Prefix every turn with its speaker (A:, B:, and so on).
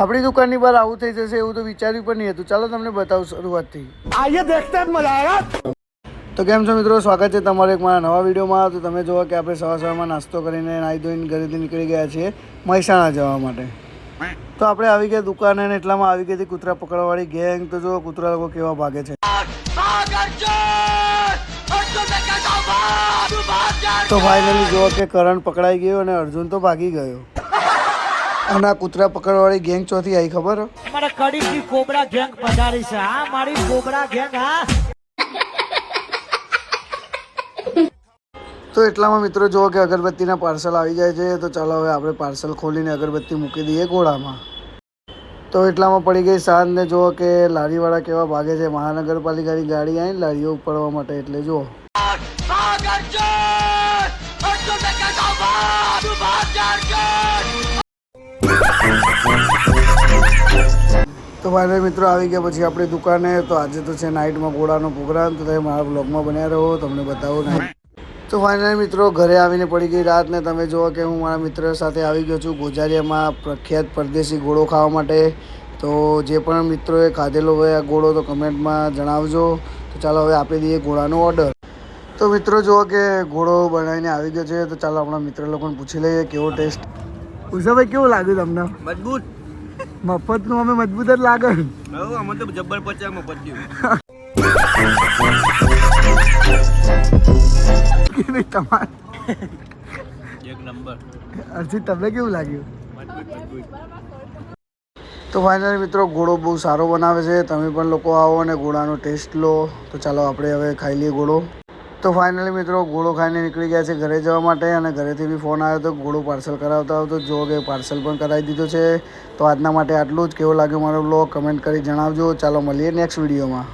A: આપણી દુકાનની બહાર આવું થઈ જશે એવું તો વિચાર્યું પણ નહીં હતું. ચાલો તમને બતાવું શરૂઆતથી.
B: आइए देखते हैं मजा आएगा।
A: તો કેમ છો મિત્રો, સ્વાગત છે તમારે એક મારા નવા વિડીયોમાં. તો તમે જુઓ કે આપણે સવારમાં નાસ્તો કરીને નાહી ધોઈને ઘરેથી નીકળી ગયા છીએ મહેસાણા જવા માટે. તો આપણે આવી ગયા દુકાને અને એટલામાં આવી ગઈ હતી કૂતરા પકડવાવાળી ગેંગ. તો જો કૂતરા લોકો કેવા ભાગે છે. તો ફાઇનલી જુઓ કે કરણ પકડાઈ ગયો અને અર્જુન તો ભાગી ગયો. અને આ કૂતરા પકડવાળી ગેંગ ચોથી આવી ખબર?
B: મારા કડીની કોબરા ગેંગ પધારી છે. હા, મારી કોબરા ગેંગ. હા,
A: તો એટલામાં મિત્રો જુઓ કે અગરબત્તીના પાર્સલ આવી જાય છે. તો ચાલો હવે આપણે પાર્સલ ખોલીને અગરબત્તી મૂકી દઈએ ઘોડામાં. તો એટલામાં પડી ગઈ સાંજ ને જુઓ કે લારીવાળા કેવા ભાગે છે. મહાનગરપાલિકાની ગાડી આવી લારીઓ ઉપાડવા માટે. એટલે જુઓ તો ભાઈ મિત્રો આવી ગયા પછી આપણી દુકાને. તો આજે તો છે નાઇટમાં ઘોડાનો પ્રોગ્રામ. તો તમે મારા બ્લોગમાં બન્યા રહો, તમને બતાવો નાઇટ. તો ફાઇનલી મિત્રો ઘરે આવીને પડી ગઈ રાત ને તમે જુઓ કે હું મારા મિત્ર સાથે આવી ગયો છું ગોજારિયામાં પ્રખ્યાત પરદેશી ઘોડો ખાવા માટે. તો જે પણ મિત્રોએ ખાધેલો હોય આ ઘોડો તો કમેન્ટમાં જણાવજો. તો ચાલો હવે આપી દઈએ ઘોડાનો ઓર્ડર. તો મિત્રો જુઓ કે ઘોડો બનાવીને આવી ગયો છે. તો ચાલો આપણા મિત્ર લોકોને પૂછી લઈએ કેવો ટેસ્ટ. ઉષાભાઈ કેવું લાગ્યું તમને?
C: મજબૂત.
A: મફતનું અમે મજબૂત જ લાગે.
C: અમે તો જબ્બર પચાસ મફત ગયું.
A: તમારે
C: એક નંબર.
A: અર્ષિત તમને કેવું લાગ્યું? તો ફાઇનલી મિત્રો ઘોડો બહુ સારો બનાવે છે. તમે પણ લોકો આવો અને ઘોડાનો ટેસ્ટ લો. તો ચાલો આપણે હવે ખાઈ લઈએ ઘોડો. તો ફાઇનલી મિત્રો ઘોડો ખાઈને નીકળી ગયા છે ઘરે જવા માટે. અને ઘરેથી બી ફોન આવ્યો તો ઘોડો પાર્સલ કરાવતા આવો. તો જો કે પાર્સલ પણ કરાવી દીધો છે. તો આજના માટે આટલું જ. કેવો લાગ્યો મારો બ્લોગ કમેન્ટ કરી જણાવજો. ચાલો મળીએ નેક્સ્ટ વિડીયોમાં.